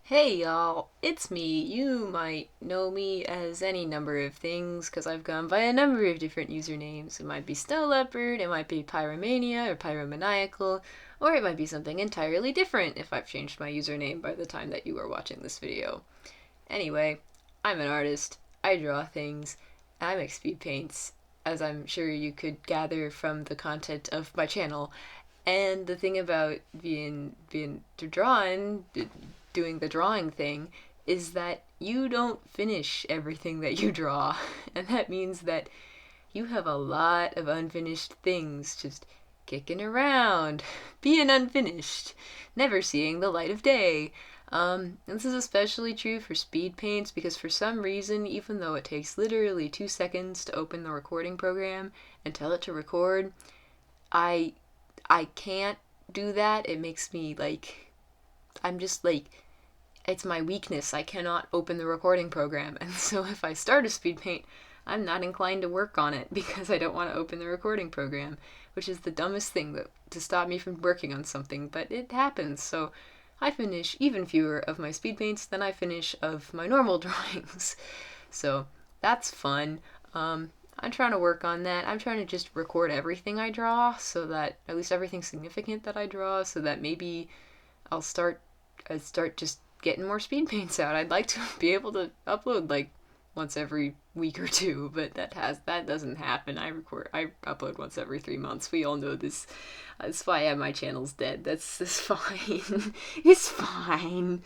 Hey y'all, it's me. You might know me as any number of things because I've gone by a number of different usernames. It might be Snow Leopard, it might be Pyromania or Pyromaniacal, or it might be something entirely different if I've changed my username by the time that you are watching this video. Anyway, I'm an artist, I draw things, I make speed paints, as I'm sure you could gather from the content of my channel. And the thing about being drawn, doing the drawing thing, is that you don't finish everything that you draw, and that means that you have a lot of unfinished things just kicking around, being unfinished, never seeing the light of day. And this is especially true for speed paints because for some reason, even though it takes literally 2 seconds to open the recording program and tell it to record, I I can't do that. It makes me like I'm just like it's my weakness. I cannot open the recording program. And so if I start a speed paint, I'm not inclined to work on it because I don't want to open the recording program, which is the dumbest thing to stop me from working on something, but it happens. So I finish even fewer of my speed paints than I finish of my normal drawings. So that's fun. I'm trying to work on that. I'm trying to just record everything I draw so that at least everything significant that I draw so that maybe I'll start just getting more speed paints out. I'd like to be able to upload like once every week or two, but that doesn't happen. I upload once every 3 months. We all know this. That's why my channel's dead. That's fine. It's fine.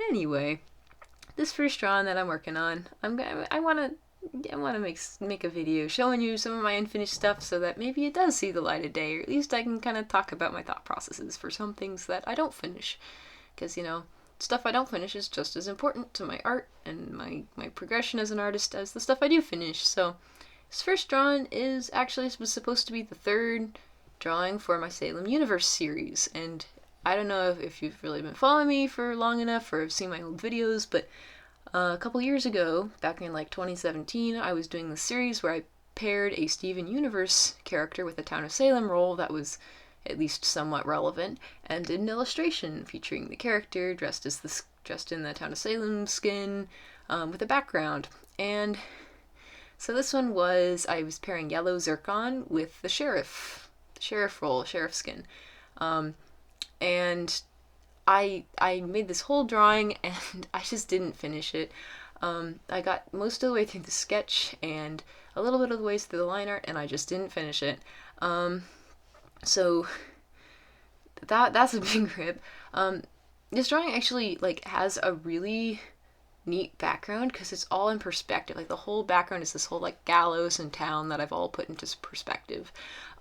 Anyway, this first drawing that I'm working on, I want to make a video showing you some of my unfinished stuff so that maybe it does see the light of day, or at least I can kind of talk about my thought processes for some things that I don't finish. Because, stuff I don't finish is just as important to my art and my progression as an artist as the stuff I do finish. So, this first drawing was supposed to be the third drawing for my Salem Universe series, and I don't know if you've really been following me for long enough or have seen my old videos, but a couple years ago, back in like 2017, I was doing this series where I paired a Steven Universe character with a Town of Salem role that was at least somewhat relevant, and did an illustration featuring the character dressed in the Town of Salem skin with a background. And so this one was I was pairing yellow zircon with the sheriff role, sheriff skin, and I made this whole drawing and I just didn't finish it. I got most of the way through the sketch and a little bit of the way through the line art, and I just didn't finish it. So that's a big rip. This drawing actually like has a really neat background because it's all in perspective. Like the whole background is this whole like gallows and town that I've all put into perspective.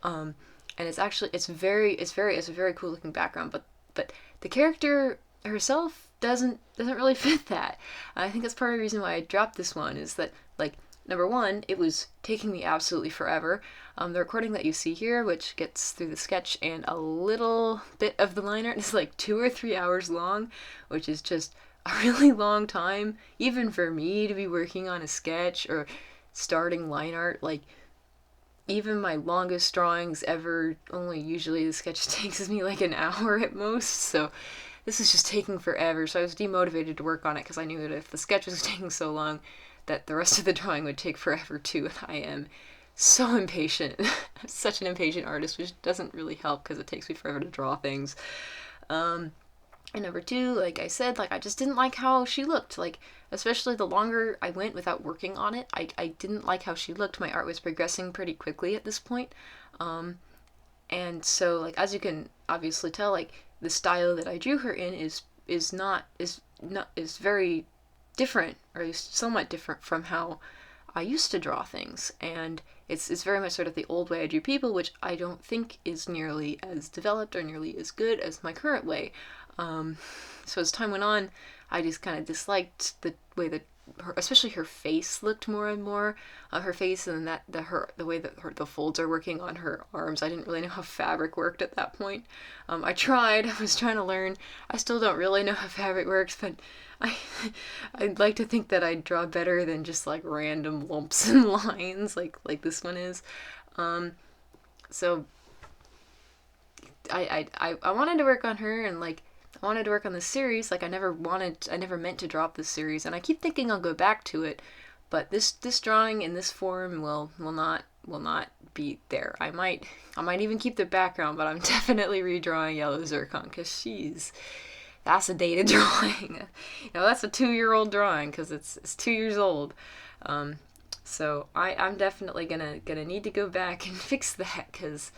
And it's a very cool looking background, but the character herself doesn't really fit that. I think that's part of the reason why I dropped this one is that like number one, it was taking me absolutely forever. The recording that you see here, which gets through the sketch and a little bit of the line art, is like 2 or 3 hours long, which is just a really long time, even for me to be working on a sketch or starting line art. Like even my longest drawings ever, only usually the sketch takes me like an hour at most, so this is just taking forever. So I was demotivated to work on it because I knew that if the sketch was taking so long, that the rest of the drawing would take forever too, and I am so impatient. I'm such an impatient artist, which doesn't really help because it takes me forever to draw things. And number two, like I said, like I just didn't like how she looked. Like, especially the longer I went without working on it, I didn't like how she looked. My art was progressing pretty quickly at this point. And so, like, as you can obviously tell, like the style that I drew her in is very different, or at least somewhat different from how I used to draw things. And it's very much sort of the old way I drew people, which I don't think is nearly as developed or nearly as good as my current way. So as time went on, I just kind of disliked the way that especially her face looked more and more. Her face and the way that the folds are working on her arms. I didn't really know how fabric worked at that point. I tried. I was trying to learn. I still don't really know how fabric works, but I I'd like to think that I'd draw better than just like random lumps and lines like this one is. So I wanted to work on her, and like I wanted to work on this series. Like I never meant to drop this series, and I keep thinking I'll go back to it, but this drawing in this form will not be there. I might even keep the background, but I'm definitely redrawing Yellow Zircon because that's a dated drawing. That's a 2-year-old drawing because it's 2 years old. So I'm definitely gonna need to go back and fix that because,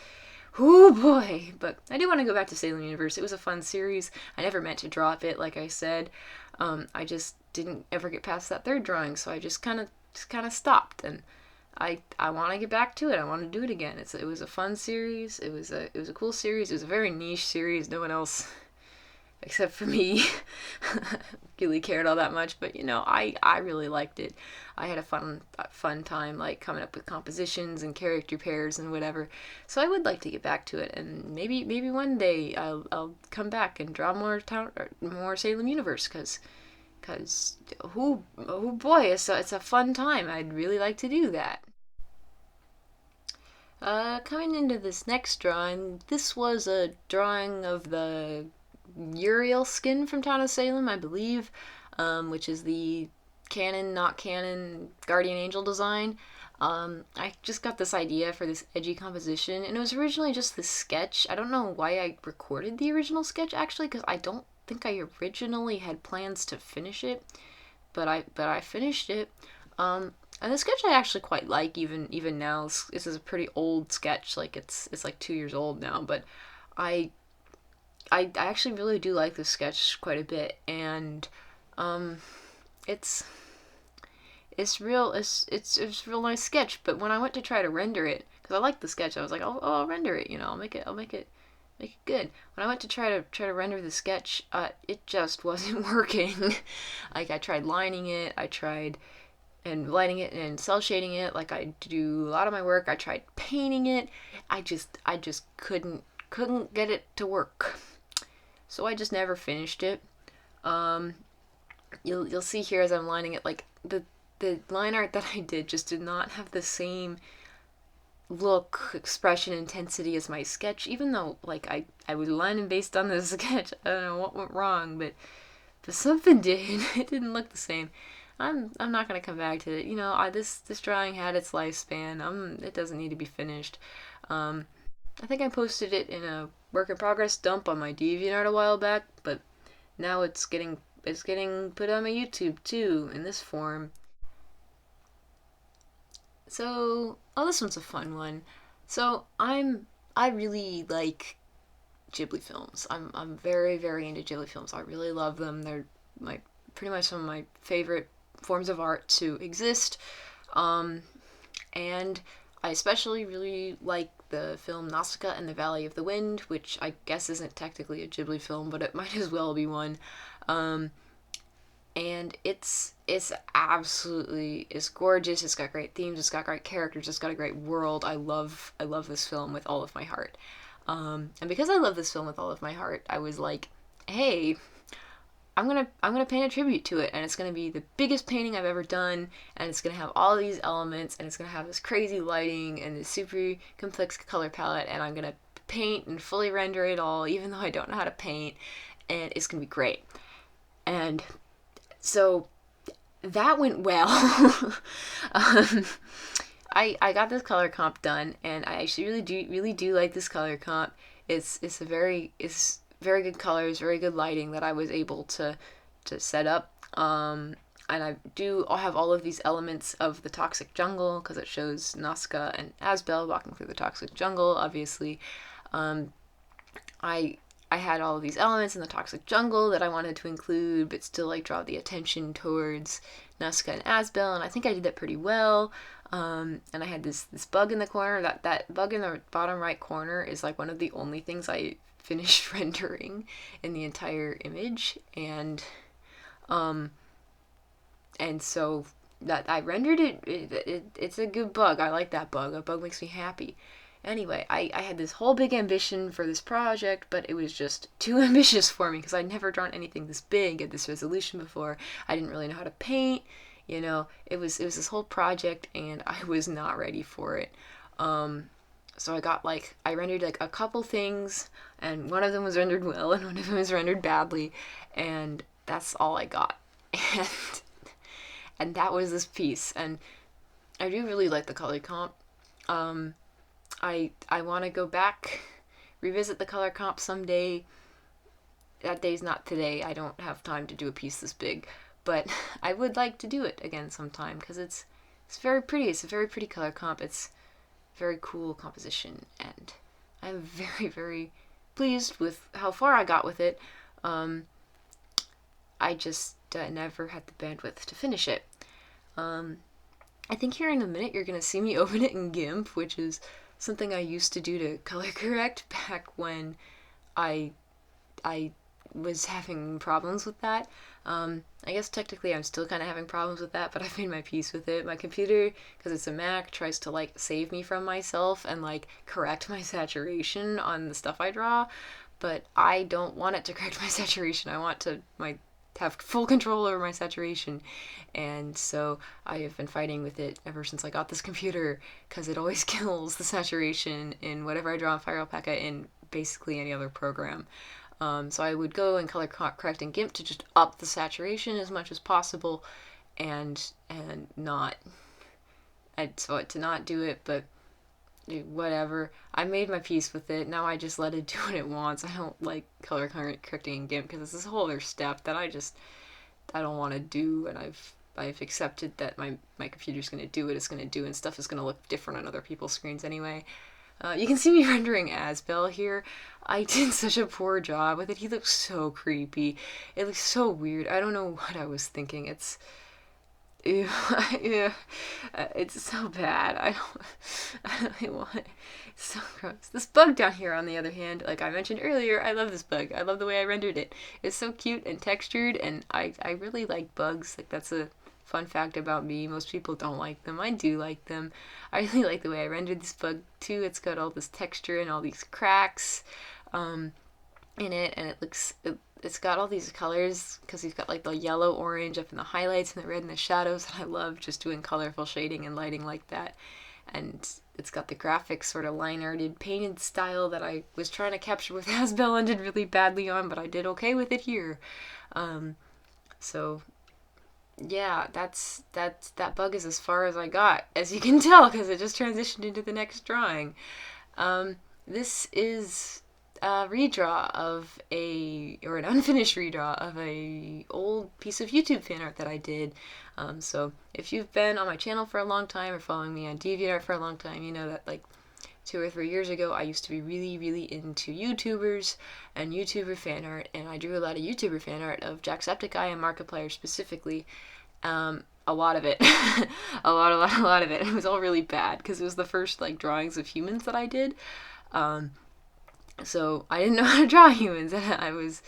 oh boy. But I do want to go back to Salem Universe. It was a fun series. I never meant to drop it, like I said. I just didn't ever get past that 3rd drawing, so I just kind of stopped. And I want to get back to it. I want to do it again. It was a fun series. It was a cool series. It was a very niche series. No one else except for me really cared all that much, but I really liked it. I had a fun time like coming up with compositions and character pairs and whatever. So I would like to get back to it, and maybe one day I'll come back and draw more Salem Universe because oh boy, it's a fun time. I'd really like to do that. Coming into this next drawing, this was a drawing of the Uriel skin from Town of Salem, I believe, which is the canon, not canon Guardian Angel design. I just got this idea for this edgy composition, and it was originally just this sketch. I don't know why I recorded the original sketch, actually, because I don't think I originally had plans to finish it, but I finished it. And the sketch I actually quite like, even now. This is a pretty old sketch, like it's like 2 years old now, but I actually really do like this sketch quite a bit, and it's real nice sketch. But when I went to try to render it, because I liked the sketch, I was like, oh, I'll render it, I'll make it good. When I went to try to render the sketch, it just wasn't working. Like I tried lining it, I tried and lighting it and cell shading it, like I do a lot of my work. I tried painting it. I just couldn't get it to work. So I just never finished it. You'll see here as I'm lining it, like the line art that I did just did not have the same look, expression, intensity as my sketch, even though like I was lining based on this sketch. I don't know what went wrong, but something did. It didn't look the same. I'm not gonna come back to it. This drawing had its lifespan. It doesn't need to be finished. I think I posted it in a work in progress dump on my DeviantArt a while back, but now it's getting put on my YouTube too in this form. So, this one's a fun one. So I really like Ghibli films. I'm very, very into Ghibli films. I really love them. They're pretty much some of my favorite forms of art to exist. And I especially really like the film Nausicaa and the Valley of the Wind, which I guess isn't technically a Ghibli film, but it might as well be one. And it's gorgeous. It's got great themes. It's got great characters. It's got a great world. I love this film with all of my heart. And because I love this film with all of my heart, I was like, hey, I'm gonna paint a tribute to it, and it's gonna be the biggest painting I've ever done, and it's gonna have all these elements, and it's gonna have this crazy lighting and this super complex color palette, and I'm gonna paint and fully render it all, even though I don't know how to paint, and it's gonna be great. And so that went well. I got this color comp done, and I actually really do like this color comp. It's very good colors, very good lighting that I was able to set up. And I'll have all of these elements of the toxic jungle, because it shows Nausicaa and Asbel walking through the toxic jungle, obviously. I had all of these elements in the toxic jungle that I wanted to include, but still like draw the attention towards Nausicaa and Asbel, and I think I did that pretty well. And I had this bug in the corner. That bug in the bottom right corner is like one of the only things I finished rendering in the entire image, and so that I rendered it. It's a good bug. I like that bug. That bug makes me happy. Anyway, I had this whole big ambition for this project, but it was just too ambitious for me because I'd never drawn anything this big at this resolution before. I didn't really know how to paint. It was this whole project, and I was not ready for it. So I rendered like a couple things, and one of them was rendered well, and one of them was rendered badly, and that's all I got. And and that was this piece. And I do really like the color comp. I want to go back, revisit the color comp someday. That day's not today. I don't have time to do a piece this big, but I would like to do it again sometime because it's very pretty. It's a very pretty color comp. It's very cool composition, and I'm very, very pleased with how far I got with it. I just never had the bandwidth to finish it. I think here in a minute you're gonna see me open it in GIMP, which is something I used to do to color correct back when I was having problems with that. I guess technically I'm still kind of having problems with that, but I've made my peace with it. My computer, because it's a Mac, tries to like save me from myself and like correct my saturation on the stuff I draw, but I don't want it to correct my saturation. I want to have full control over my saturation, and so I have been fighting with it ever since I got this computer, because it always kills the saturation in whatever I draw in FireAlpaca in basically any other program. So I would go and color correct in GIMP to just up the saturation as much as possible, and not, so to not do it, but whatever. I made my peace with it. Now I just let it do what it wants. I don't like color correcting in GIMP because it's this whole other step that I don't want to do, and I've accepted that my computer's going to do what it's going to do, and stuff is going to look different on other people's screens anyway. You can see me rendering Asbel here. I did such a poor job with it. He looks so creepy. It looks so weird. I don't know what I was thinking. It's ew, yeah, it's so bad. I don't want it. It's so gross. This bug down here, on the other hand, like I mentioned earlier, I love this bug. I love the way I rendered it. It's so cute and textured, and I really like bugs. Like, that's a fun fact about me. Most people don't like them. I do like them. I really like the way I rendered this bug too. It's got all this texture and all these cracks in it, and it's got all these colors because he's got like the yellow, orange up in the highlights and the red in the shadows, and I love just doing colorful shading and lighting like that. And it's got the graphic sort of line-arted painted style that I was trying to capture with Asbel and did really badly on, but I did okay with it here. So yeah, that bug is as far as I got, as you can tell, because it just transitioned into the next drawing. This is a redraw of an unfinished redraw of a old piece of YouTube fan art that I did. So if you've been on my channel for a long time or following me on DeviantArt for a long time, you know that like 2 or 3 years ago I used to be really, really into YouTubers and YouTuber fan art, and I drew a lot of YouTuber fan art of Jacksepticeye and Markiplier specifically. A lot of it. a lot of it. It was all really bad because it was the first like drawings of humans that I did. So I didn't know how to draw humans, and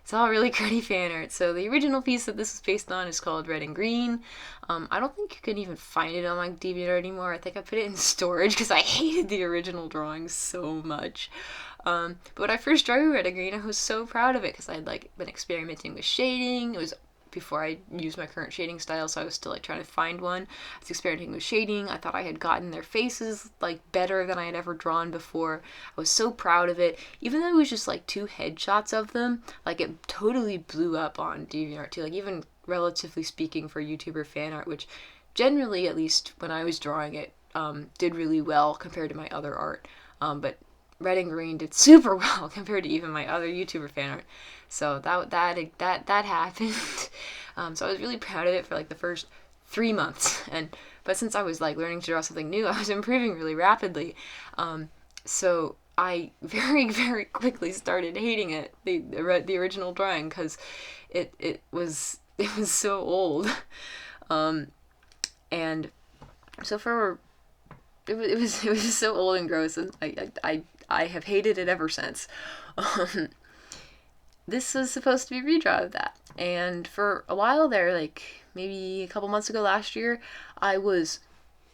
it's all really cruddy fan art. So the original piece that this is based on is called Red and Green. I don't think you can even find it on my DeviantArt anymore. I think I put it in storage because I hated the original drawings so much. But when I first drew Red and Green, I was so proud of it because I'd like been experimenting with shading. It was before I used my current shading style, so I was still like trying to find one. I was experimenting with shading. I thought I had gotten their faces like better than I had ever drawn before. I was so proud of it. Even though it was just like 2 headshots of them, like it totally blew up on DeviantArt too. Like, even relatively speaking for YouTuber fan art, which generally, at least when I was drawing it, did really well compared to my other art. But Red and Green did super well compared to even my other YouTuber fan art. So that happened. So I was really proud of it for like the first 3 months, but since I was like learning to draw something new, I was improving really rapidly. So I very, very quickly started hating it, the original drawing, because it was so old, and so it was so old and gross, and I have hated it ever since. This was supposed to be a redraw of that, and for a while there, like maybe a couple months ago last year, I was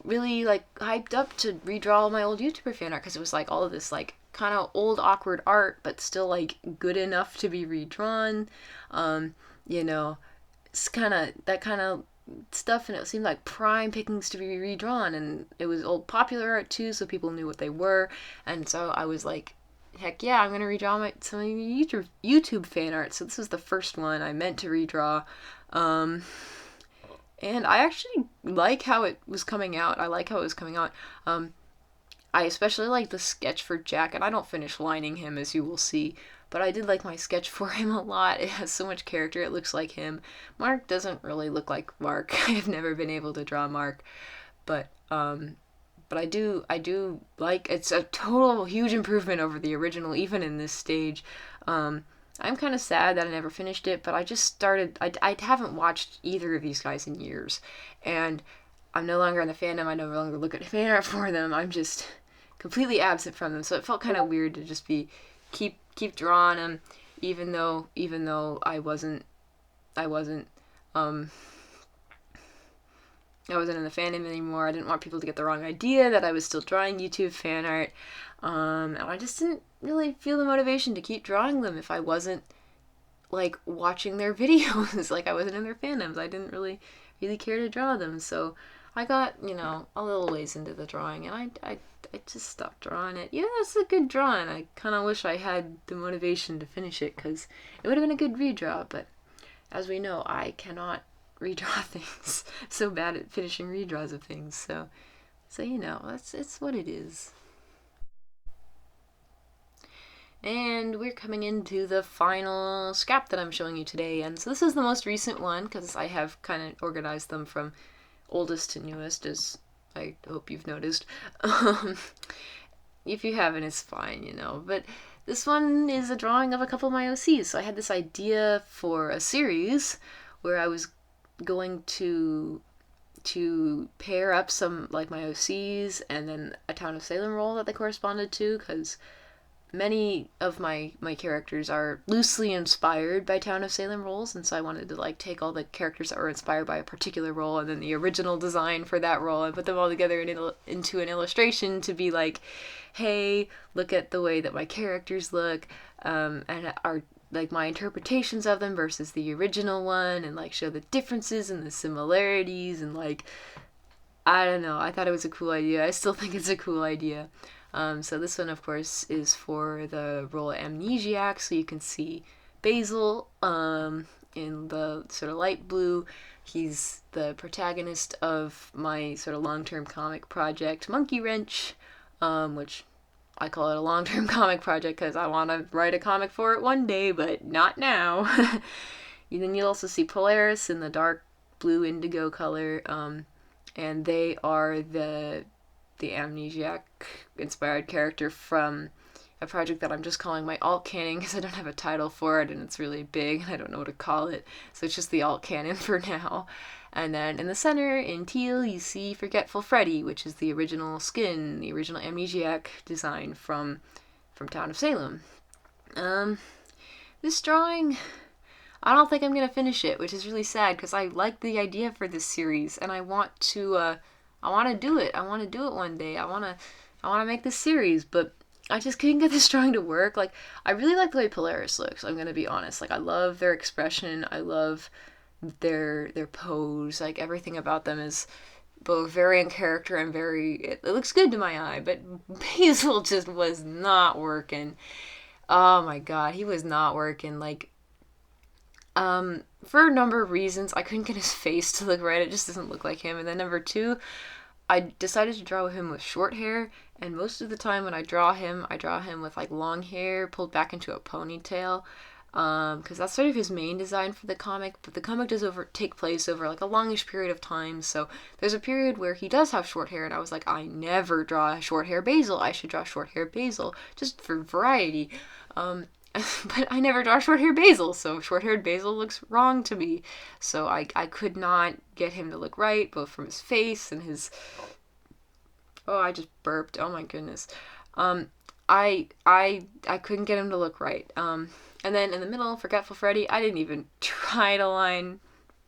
really like hyped up to redraw all my old YouTuber fan art because it was like all of this like kind of old awkward art, but still like good enough to be redrawn. You know, it's that kind of stuff, and it seemed like prime pickings to be redrawn, and it was old popular art too, so people knew what they were, and so I was like, heck yeah, I'm gonna redraw some YouTube fan art. So this was the first one I meant to redraw, and I actually like how it was coming out. I especially like the sketch for Jack, and I don't finish lining him, as you will see, but I did like my sketch for him a lot. It has so much character, it looks like him. Mark doesn't really look like Mark. I've never been able to draw Mark, but I do like, it's a total huge improvement over the original, even in this stage. I'm kind of sad that I never finished it, but I just started, I haven't watched either of these guys in years, and I'm no longer in the fandom. I no longer look at fan art for them. I'm just completely absent from them. So it felt kind of weird to just keep drawing them, even though I wasn't in the fandom anymore. I didn't want people to get the wrong idea that I was still drawing YouTube fan art. And I just didn't really feel the motivation to keep drawing them if I wasn't like watching their videos, like I wasn't in their fandoms. I didn't really care to draw them. So I got, a little ways into the drawing, and I just stopped drawing it. Yeah, it's a good drawing. I kind of wish I had the motivation to finish it, because it would have been a good redraw, but as we know, I cannot redraw things. So bad at finishing redraws of things, so it's what it is. And we're coming into the final scrap that I'm showing you today, and so this is the most recent one, because I have kind of organized them from oldest to newest, as I hope you've noticed. If you haven't, it's fine, but this one is a drawing of a couple of my OCs. So I had this idea for a series where I was going to pair up some, like, my OCs and then a Town of Salem role that they corresponded to, because many of my characters are loosely inspired by Town of Salem roles, and so I wanted to like take all the characters that were inspired by a particular role and then the original design for that role and put them all together into an illustration to be like, hey, look at the way that my characters look, and are like my interpretations of them versus the original one, and like show the differences and the similarities, and like, I don't know, I thought it was a cool idea. I still think it's a cool idea. So this one, of course, is for the role of Amnesiac, so you can see Basil in the sort of light blue. He's the protagonist of my sort of long-term comic project, Monkey Wrench, which I call it a long-term comic project because I want to write a comic for it one day, but not now. And then you'll also see Polaris in the dark blue indigo color, and they are the Amnesiac inspired character from a project that I'm just calling my alt canon because I don't have a title for it and it's really big and I don't know what to call it, so it's just the alt canon for now. And then in the center, in teal, you see Forgetful Freddy, which is the original skin, the original Amnesiac design from Town of Salem. This drawing, I don't think I'm gonna finish it, which is really sad because I like the idea for this series and I want to do it. I want to do it one day. I want to make this series, but I just couldn't get this drawing to work. Like, I really like the way Polaris looks, I'm going to be honest. Like, I love their expression. I love their pose. Like, everything about them is both very in character and it looks good to my eye, but Basil just was not working. Oh my god, he was not working. Like, for a number of reasons, I couldn't get his face to look right. It just doesn't look like him. And then number two, I decided to draw him with short hair, and most of the time when I draw him with like long hair pulled back into a ponytail, because that's sort of his main design for the comic. But the comic does take place over like a longish period of time, so there's a period where he does have short hair, and I was like, I never draw short hair Basil. I should draw short hair Basil just for variety. But I never draw short-haired Basil, so short-haired Basil looks wrong to me. So I could not get him to look right, both from his face and his... Oh, I just burped. Oh my goodness. I couldn't get him to look right. And then in the middle, Forgetful Freddy, I didn't even try to line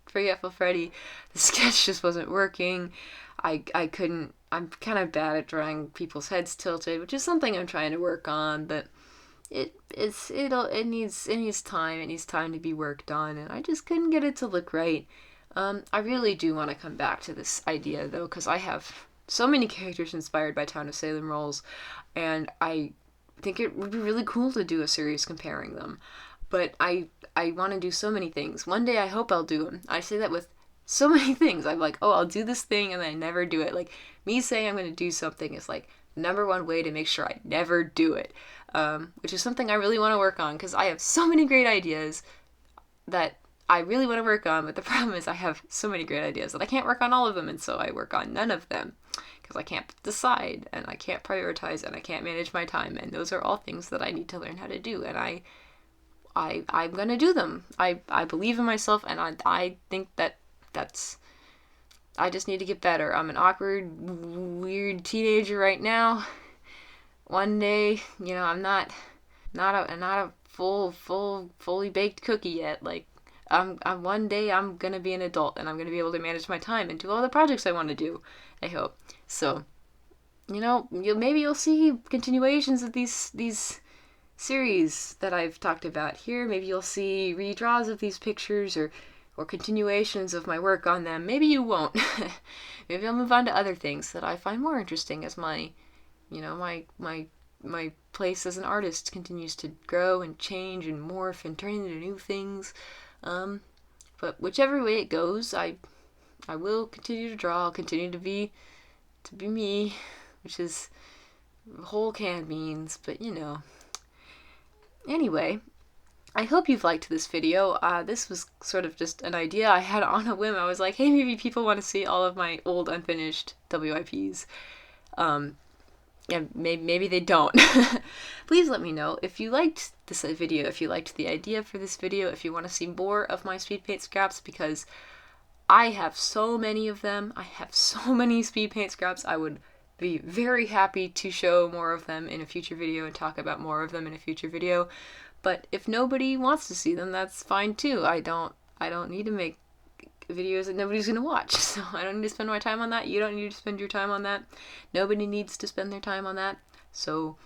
Forgetful Freddy. The sketch just wasn't working. I couldn't... I'm kind of bad at drawing people's heads tilted, which is something I'm trying to work on, but... It needs time. It needs time to be worked on, and I just couldn't get it to look right. I really do want to come back to this idea though, because I have so many characters inspired by Town of Salem roles, and I think it would be really cool to do a series comparing them. But I want to do so many things. One day I hope I'll do them. I say that with so many things. I'm like, oh, I'll do this thing, and then I never do it. Like, me saying I'm going to do something is like the number one way to make sure I never do it, which is something I really want to work on, because I have so many great ideas that I really want to work on, but the problem is I have so many great ideas that I can't work on all of them, and so I work on none of them because I can't decide, and I can't prioritize, and I can't manage my time, and those are all things that I need to learn how to do, and I'm gonna do them. I believe in myself, and I think that's I just need to get better. I'm an awkward, weird teenager right now. One day, I'm not a fully baked cookie yet. Like, I'm one day I'm gonna be an adult, and I'm gonna be able to manage my time and do all the projects I want to do. I hope so. Maybe you'll see continuations of these series that I've talked about here. Maybe you'll see redraws of these pictures, or continuations of my work on them. Maybe you won't. Maybe I'll move on to other things that I find more interesting as my my place as an artist continues to grow and change and morph and turn into new things. But whichever way it goes, I will continue to draw. I'll continue to be me, which is a whole can of beans. But anyway, I hope you've liked this video. This was sort of just an idea I had on a whim. I was like, hey, maybe people want to see all of my old unfinished WIPs. Yeah, maybe they don't. Please let me know if you liked this video, if you liked the idea for this video, if you want to see more of my speed paint scraps, because I have so many of them. I have so many speed paint scraps. I would be very happy to show more of them in a future video and talk about more of them in a future video. But if nobody wants to see them, that's fine too. I don't need to make videos that nobody's gonna watch, so I don't need to spend my time on that. You don't need to spend your time on that. Nobody needs to spend their time on that. So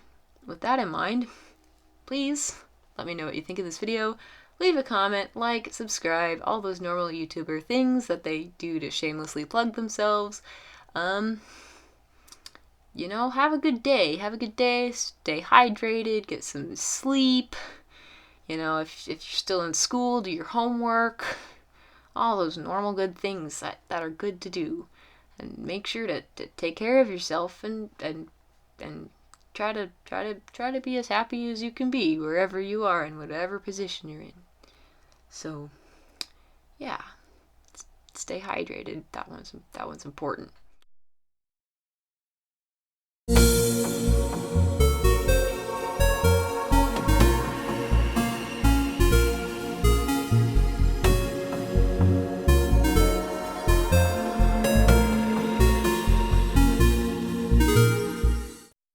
with that in mind, please let me know what you think of this video. Leave a comment, like, subscribe, all those normal YouTuber things that they do to shamelessly plug themselves. Have a good day. Have a good day. Stay hydrated. Get some sleep. If you're still in school, do your homework. All those normal good things that are good to do. And make sure to take care of yourself and try to be as happy as you can be wherever you are in whatever position you're in. So, yeah. Stay hydrated. That one's important.